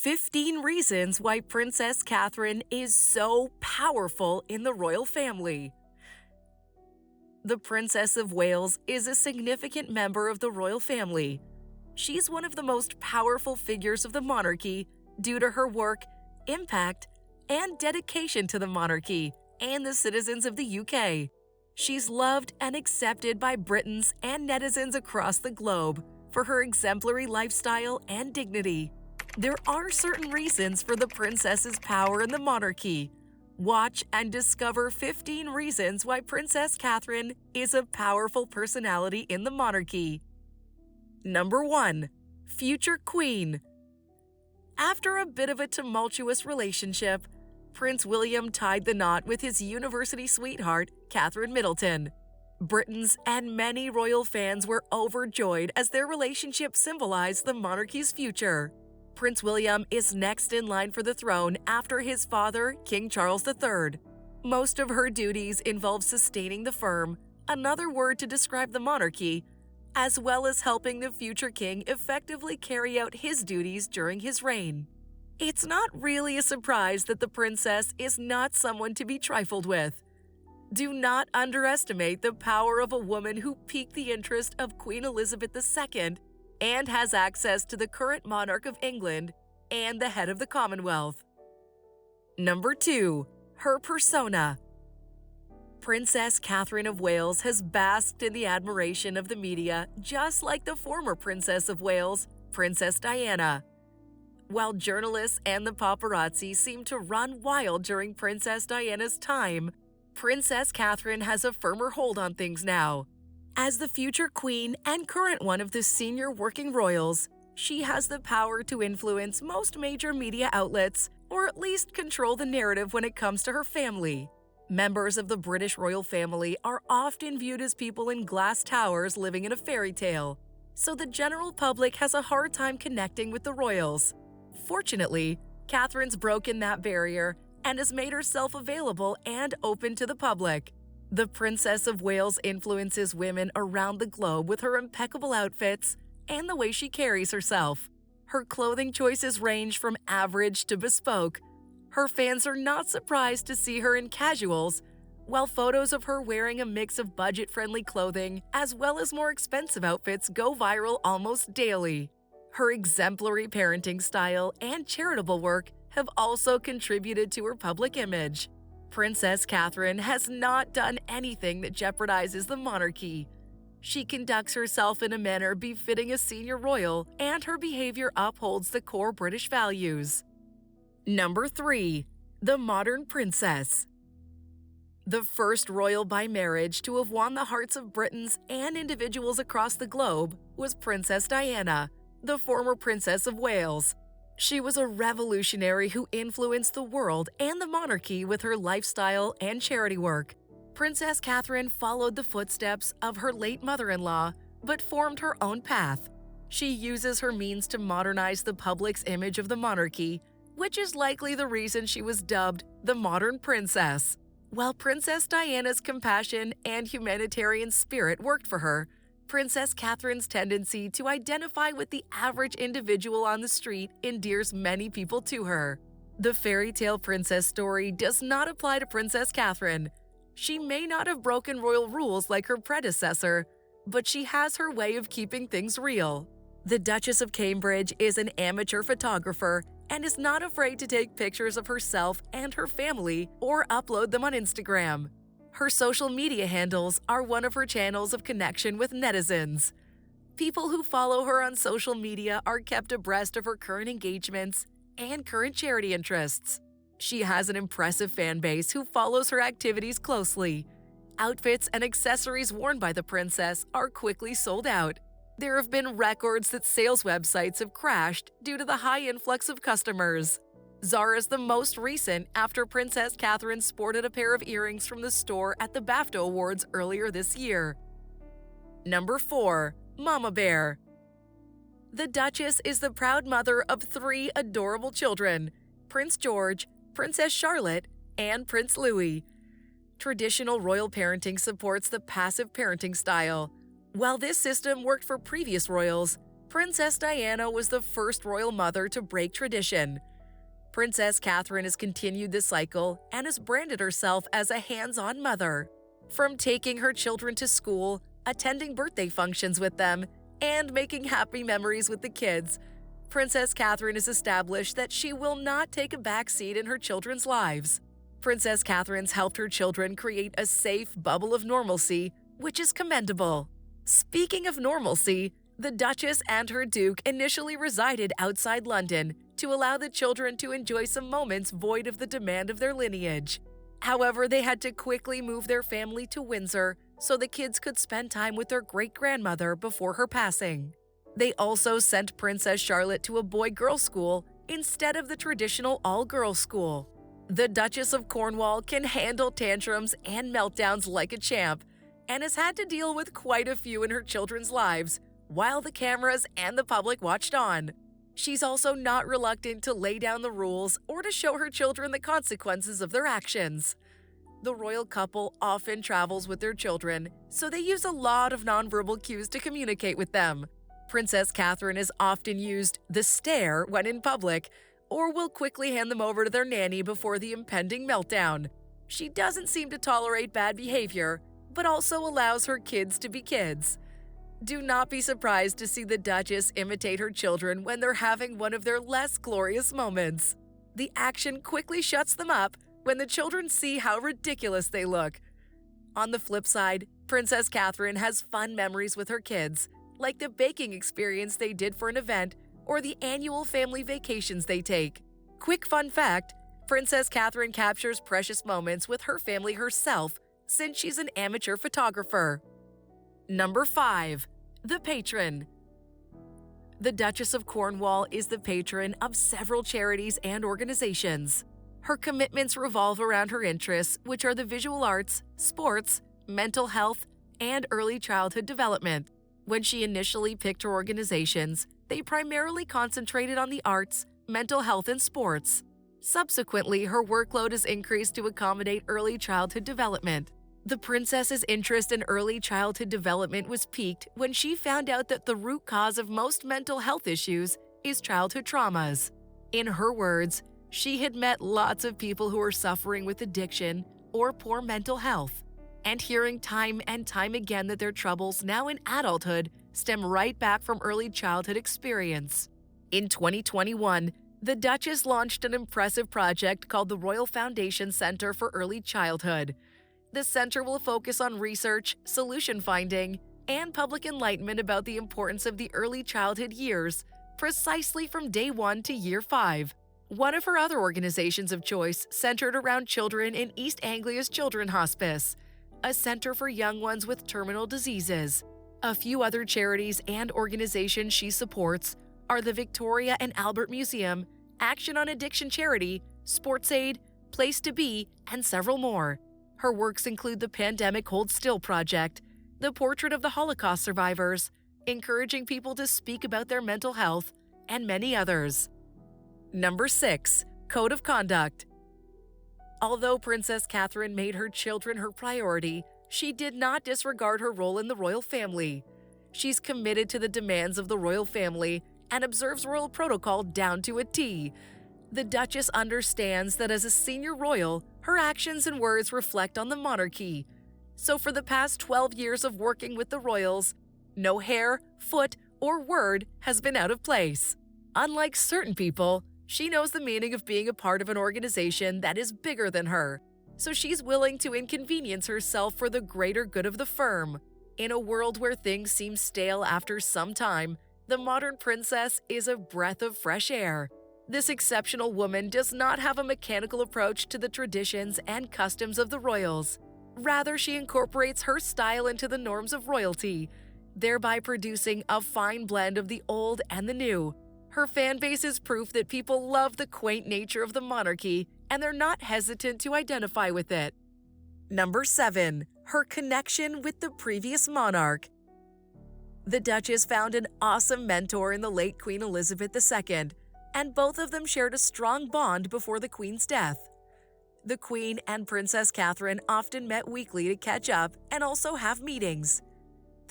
15 reasons why Princess Catherine is so powerful in the royal family. The Princess of Wales is a significant member of the royal family. She's one of the most powerful figures of the monarchy due to her work, impact, and dedication to the monarchy and the citizens of the UK. She's loved and accepted by Britons and netizens across the globe for her exemplary lifestyle and dignity. There are certain reasons for the princess's power in the monarchy. Watch and discover 15 reasons why Princess Catherine is a powerful personality in the monarchy. Number 1. Future Queen. After a bit of a tumultuous relationship, Prince William tied the knot with his university sweetheart, Kate Middleton. Britons and many royal fans were overjoyed as their relationship symbolized the monarchy's future. Prince William is next in line for the throne after his father, King Charles III. Most of her duties involve sustaining the firm, another word to describe the monarchy, as well as helping the future king effectively carry out his duties during his reign. It's not really a surprise that the princess is not someone to be trifled with. Do not underestimate the power of a woman who piqued the interest of Queen Elizabeth II and has access to the current monarch of England and the head of the Commonwealth. Number 2. Her persona. Princess Catherine of Wales has basked in the admiration of the media just like the former Princess of Wales, Princess Diana. While journalists and the paparazzi seem to run wild during Princess Diana's time, Princess Catherine has a firmer hold on things now. As the future queen and current one of the senior working royals, she has the power to influence most major media outlets, or at least control the narrative when it comes to her family. Members of the British royal family are often viewed as people in glass towers living in a fairy tale, so the general public has a hard time connecting with the royals. Fortunately, Catherine's broken that barrier and has made herself available and open to the public. The Princess of Wales influences women around the globe with her impeccable outfits and the way she carries herself. Her clothing choices range from average to bespoke. Her fans are not surprised to see her in casuals, while photos of her wearing a mix of budget-friendly clothing as well as more expensive outfits go viral almost daily. Her exemplary parenting style and charitable work have also contributed to her public image. Princess Catherine has not done anything that jeopardizes the monarchy. She conducts herself in a manner befitting a senior royal, and her behavior upholds the core British values. Number 3. The Modern Princess. The first royal by marriage to have won the hearts of Britons and individuals across the globe was Princess Diana, the former Princess of Wales. She was a revolutionary who influenced the world and the monarchy with her lifestyle and charity work. Princess Catherine followed the footsteps of her late mother-in-law, but formed her own path. She uses her means to modernize the public's image of the monarchy, which is likely the reason she was dubbed the Modern Princess. While Princess Diana's compassion and humanitarian spirit worked for her, Princess Catherine's tendency to identify with the average individual on the street endears many people to her. The fairy tale princess story does not apply to Princess Catherine. She may not have broken royal rules like her predecessor, but she has her way of keeping things real. The Duchess of Cambridge is an amateur photographer and is not afraid to take pictures of herself and her family or upload them on Instagram. Her social media handles are one of her channels of connection with netizens. People who follow her on social media are kept abreast of her current engagements and current charity interests. She has an impressive fan base who follows her activities closely. Outfits and accessories worn by the princess are quickly sold out. There have been records that sales websites have crashed due to the high influx of customers. Zara's the most recent after Princess Catherine sported a pair of earrings from the store at the BAFTA Awards earlier this year. Number 4. Mama Bear. The Duchess is the proud mother of 3 adorable children, Prince George, Princess Charlotte, and Prince Louis. Traditional royal parenting supports the passive parenting style. While this system worked for previous royals, Princess Diana was the first royal mother to break tradition. Princess Catherine has continued this cycle and has branded herself as a hands-on mother. From taking her children to school, attending birthday functions with them, and making happy memories with the kids, Princess Catherine has established that she will not take a back seat in her children's lives. Princess Catherine's helped her children create a safe bubble of normalcy, which is commendable. Speaking of normalcy, the Duchess and her Duke initially resided outside London to allow the children to enjoy some moments void of the demand of their lineage. However, they had to quickly move their family to Windsor so the kids could spend time with their great-grandmother before her passing. They also sent Princess Charlotte to a boy-girl school instead of the traditional all-girls school. The Duchess of Cornwall can handle tantrums and meltdowns like a champ, and has had to deal with quite a few in her children's lives, while the cameras and the public watched on. She's also not reluctant to lay down the rules or to show her children the consequences of their actions. The royal couple often travels with their children, so they use a lot of nonverbal cues to communicate with them. Princess Catherine has often used the stare when in public, or will quickly hand them over to their nanny before the impending meltdown. She doesn't seem to tolerate bad behavior, but also allows her kids to be kids. Do not be surprised to see the Duchess imitate her children when they're having one of their less glorious moments. The action quickly shuts them up when the children see how ridiculous they look. On the flip side, Princess Catherine has fun memories with her kids, like the baking experience they did for an event or the annual family vacations they take. Quick fun fact, Princess Catherine captures precious moments with her family herself since she's an amateur photographer. Number 5. The Patron. The Duchess of Cornwall is the patron of several charities and organizations. Her commitments revolve around her interests, which are the visual arts, sports, mental health, and early childhood development. When she initially picked her organizations, they primarily concentrated on the arts, mental health, and sports. Subsequently, her workload has increased to accommodate early childhood development. The princess's interest in early childhood development was piqued when she found out that the root cause of most mental health issues is childhood traumas. In her words, she had met lots of people who were suffering with addiction or poor mental health, and hearing time and time again that their troubles now in adulthood stem right back from early childhood experience. In 2021, the Duchess launched an impressive project called the Royal Foundation Center for Early Childhood. The center will focus on research, solution finding, and public enlightenment about the importance of the early childhood years, precisely from day 1 to year 5. One of her other organizations of choice centered around children in East Anglia's Children's Hospice, a center for young ones with terminal diseases. A few other charities and organizations she supports are the Victoria and Albert Museum, Action on Addiction Charity, Sports Aid, Place to Be, and several more. Her works include the Pandemic Hold Still Project, the Portrait of the Holocaust Survivors, encouraging people to speak about their mental health, and many others. Number 6. Code of Conduct. Although Princess Catherine made her children her priority, she did not disregard her role in the royal family. She's committed to the demands of the royal family and observes royal protocol down to a T. The Duchess understands that as a senior royal, her actions and words reflect on the monarchy. So for the past 12 years of working with the royals, no hair, foot, or word has been out of place. Unlike certain people, she knows the meaning of being a part of an organization that is bigger than her, so she's willing to inconvenience herself for the greater good of the firm. In a world where things seem stale after some time, the modern princess is a breath of fresh air. This exceptional woman does not have a mechanical approach to the traditions and customs of the royals. Rather, she incorporates her style into the norms of royalty, thereby producing a fine blend of the old and the new. Her fan base is proof that people love the quaint nature of the monarchy, and they're not hesitant to identify with it. Number 7. Her connection with the previous monarch. The Duchess found an awesome mentor in the late Queen Elizabeth II, and both of them shared a strong bond before the Queen's death. The Queen and Princess Catherine often met weekly to catch up and also have meetings.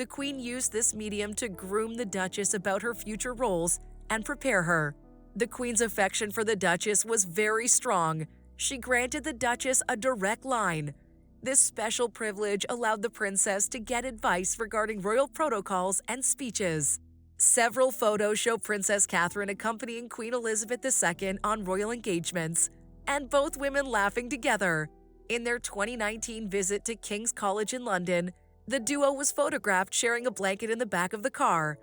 the Queen used this medium to groom the Duchess about her future roles and prepare her. The Queen's affection for the Duchess was very strong. She granted the Duchess a direct line. This special privilege allowed the princess to get advice regarding royal protocols and speeches. Several photos show Princess Catherine accompanying Queen Elizabeth II on royal engagements, and both women laughing together. In their 2019 visit to King's College in London, the duo was photographed sharing a blanket in the back of the car.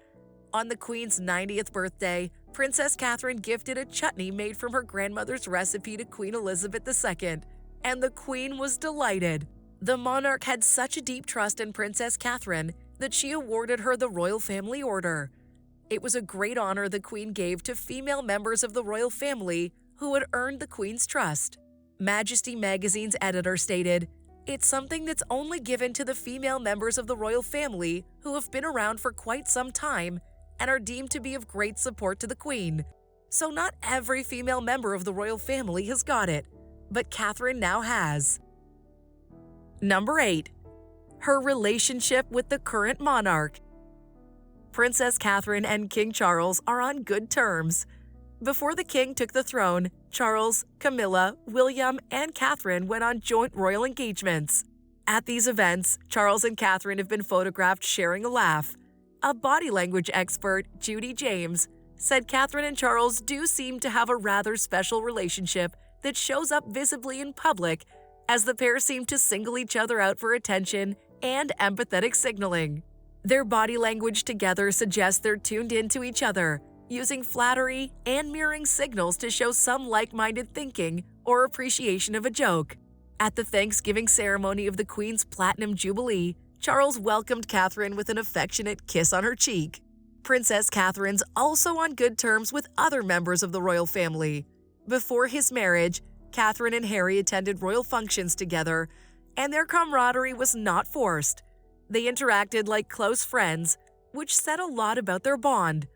On the Queen's 90th birthday, Princess Catherine gifted a chutney made from her grandmother's recipe to Queen Elizabeth II, and the Queen was delighted. The monarch had such a deep trust in Princess Catherine that she awarded her the Royal Family Order. It was a great honor the Queen gave to female members of the royal family who had earned the Queen's trust. Majesty magazine's editor stated, "It's something that's only given to the female members of the royal family who have been around for quite some time and are deemed to be of great support to the Queen. So not every female member of the royal family has got it, but Catherine now has." Number 8. Her relationship with the current monarch. Princess Catherine and King Charles are on good terms. Before the king took the throne, Charles, Camilla, William, and Catherine went on joint royal engagements. At these events, Charles and Catherine have been photographed sharing a laugh. A body language expert, Judy James, said Catherine and Charles do seem to have a rather special relationship that shows up visibly in public, as the pair seem to single each other out for attention and empathetic signaling. Their body language together suggests they're tuned into each other, using flattery and mirroring signals to show some like-minded thinking or appreciation of a joke. At the Thanksgiving ceremony of the Queen's Platinum Jubilee, Charles welcomed Catherine with an affectionate kiss on her cheek. Princess Catherine's also on good terms with other members of the royal family. Before his marriage, Catherine and Harry attended royal functions together, and their camaraderie was not forced. They interacted like close friends, which said a lot about their bond.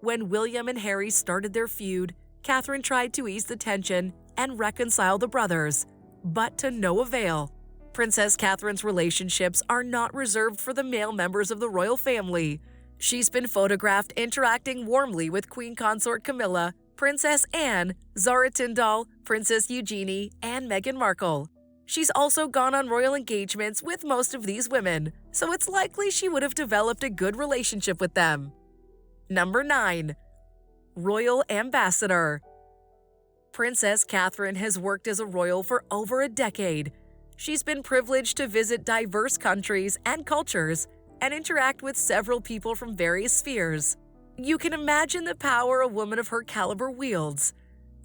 When William and Harry started their feud, Catherine tried to ease the tension and reconcile the brothers, but to no avail. Princess Catherine's relationships are not reserved for the male members of the royal family. She's been photographed interacting warmly with Queen Consort Camilla, Princess Anne, Zara Tindall, Princess Eugenie, and Meghan Markle. She's also gone on royal engagements with most of these women, so it's likely she would have developed a good relationship with them. Number 9. Royal Ambassador. Princess Catherine has worked as a royal for over a decade. She's been privileged to visit diverse countries and cultures and interact with several people from various spheres. You can imagine the power a woman of her caliber wields.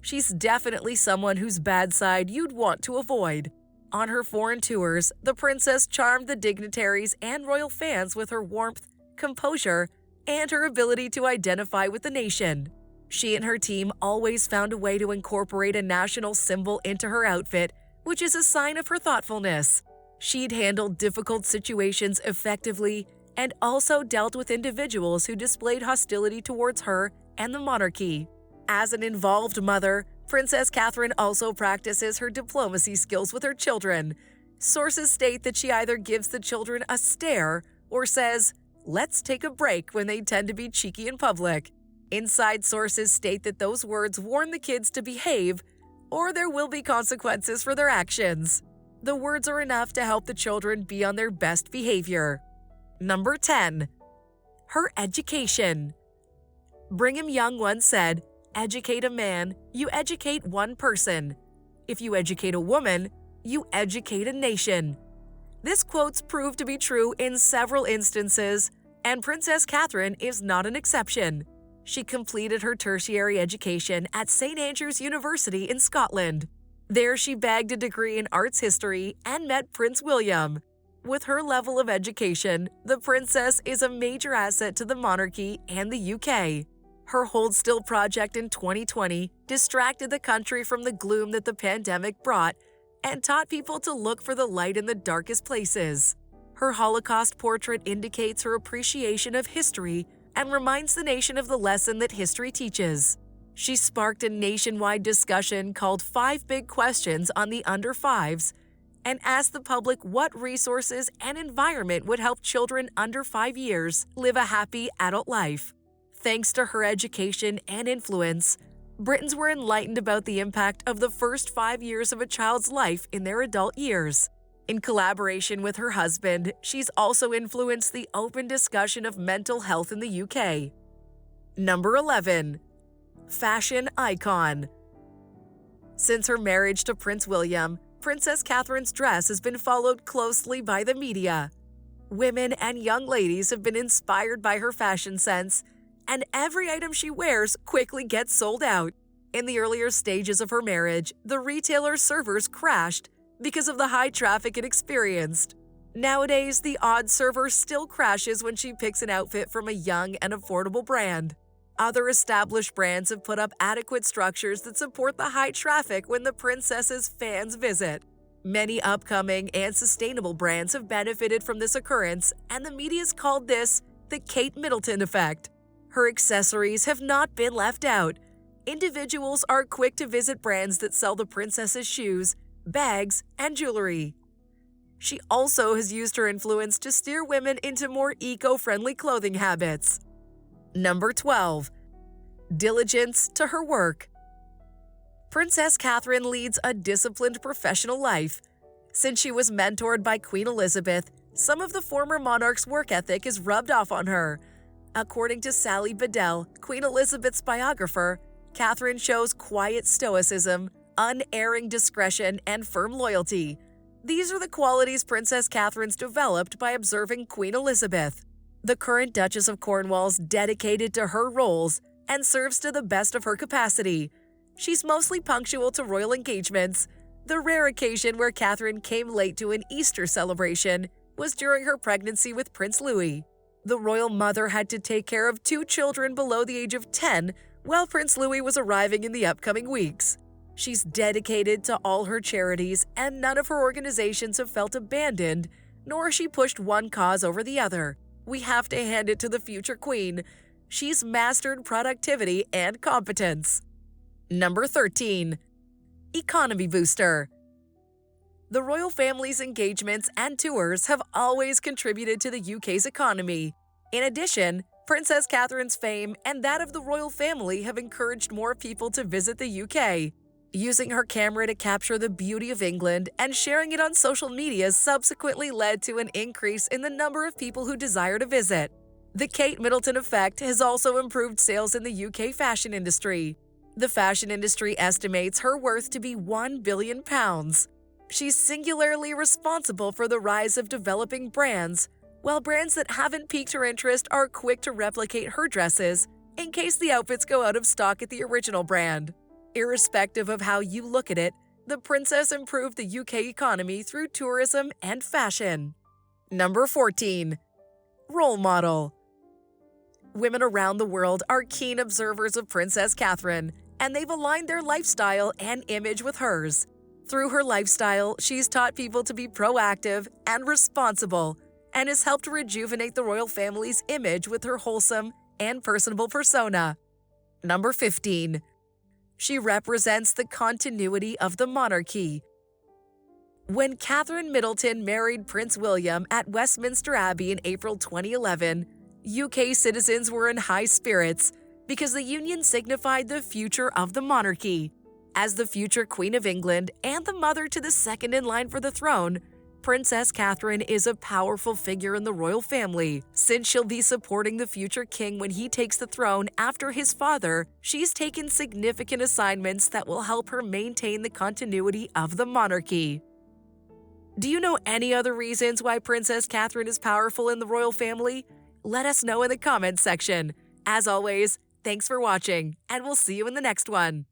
She's definitely someone whose bad side you'd want to avoid. On her foreign tours, the princess charmed the dignitaries and royal fans with her warmth, composure, and her ability to identify with the nation. She and her team always found a way to incorporate a national symbol into her outfit, which is a sign of her thoughtfulness. She'd handled difficult situations effectively and also dealt with individuals who displayed hostility towards her and the monarchy. As an involved mother, Princess Catherine also practices her diplomacy skills with her children. Sources state that she either gives the children a stare or says, "Let's take a break," when they tend to be cheeky in public. Inside sources state that those words warn the kids to behave, or there will be consequences for their actions. The words are enough to help the children be on their best behavior. Number 10. Her education. Brigham Young once said, "Educate a man, you educate one person. If you educate a woman, you educate a nation." This quote's proved to be true in several instances, and Princess Catherine is not an exception. She completed her tertiary education at St. Andrews University in Scotland. There she bagged a degree in arts history and met Prince William. With her level of education, the princess is a major asset to the monarchy and the UK. Her Hold Still project in 2020 distracted the country from the gloom that the pandemic brought and taught people to look for the light in the darkest places. Her Holocaust portrait indicates her appreciation of history and reminds the nation of the lesson that history teaches. She sparked a nationwide discussion called 5 Big Questions on the Under Fives and asked the public what resources and environment would help children under 5 years live a happy adult life. Thanks to her education and influence, Britons were enlightened about the impact of the first 5 years of a child's life in their adult years. In collaboration with her husband, she's also influenced the open discussion of mental health in the UK. Number 11. Fashion icon. Since her marriage to Prince William, Princess Catherine's dress has been followed closely by the media. Women and young ladies have been inspired by her fashion sense, and every item she wears quickly gets sold out. In the earlier stages of her marriage, the retailer's servers crashed because of the high traffic it experienced. Nowadays, the odd server still crashes when she picks an outfit from a young and affordable brand. Other established brands have put up adequate structures that support the high traffic when the princess's fans visit. Many upcoming and sustainable brands have benefited from this occurrence, and the media's called this the Kate Middleton effect. Her accessories have not been left out. Individuals are quick to visit brands that sell the princess's shoes, bags, and jewelry. She also has used her influence to steer women into more eco-friendly clothing habits. Number 12. Diligence to her work. Princess Catherine leads a disciplined professional life. Since she was mentored by Queen Elizabeth, some of the former monarch's work ethic is rubbed off on her. According to Sally Bedell, Queen Elizabeth's biographer, Catherine shows quiet stoicism, unerring discretion, and firm loyalty. These are the qualities Princess Catherine's developed by observing Queen Elizabeth. The current Duchess of Cornwall's dedicated to her roles and serves to the best of her capacity. She's mostly punctual to royal engagements. The rare occasion where Catherine came late to an Easter celebration was during her pregnancy with Prince Louis. The royal mother had to take care of 2 children below the age of 10 while Prince Louis was arriving in the upcoming weeks. She's dedicated to all her charities, and none of her organizations have felt abandoned, nor has she pushed one cause over the other. We have to hand it to the future queen. She's mastered productivity and competence. Number 13. Economy booster. The royal family's engagements and tours have always contributed to the UK's economy. In addition, Princess Catherine's fame and that of the royal family have encouraged more people to visit the UK. Using her camera to capture the beauty of England and sharing it on social media subsequently led to an increase in the number of people who desire to visit. The Kate Middleton effect has also improved sales in the UK fashion industry. The fashion industry estimates her worth to be £1 billion. She's singularly responsible for the rise of developing brands, while brands that haven't piqued her interest are quick to replicate her dresses in case the outfits go out of stock at the original brand. Irrespective of how you look at it, the princess improved the UK economy through tourism and fashion. Number 14. Role model. Women around the world are keen observers of Princess Catherine, and they've aligned their lifestyle and image with hers. Through her lifestyle, she's taught people to be proactive and responsible, and has helped rejuvenate the royal family's image with her wholesome and personable persona. Number 15. She represents the continuity of the monarchy. When Kate Middleton married Prince William at Westminster Abbey in April 2011, UK citizens were in high spirits because the union signified the future of the monarchy. As the future Queen of England and the mother to the second in line for the throne, Princess Catherine is a powerful figure in the royal family. Since she'll be supporting the future king when he takes the throne after his father, she's taken significant assignments that will help her maintain the continuity of the monarchy. Do you know any other reasons why Princess Catherine is powerful in the royal family? Let us know in the comments section. As always, thanks for watching, and we'll see you in the next one.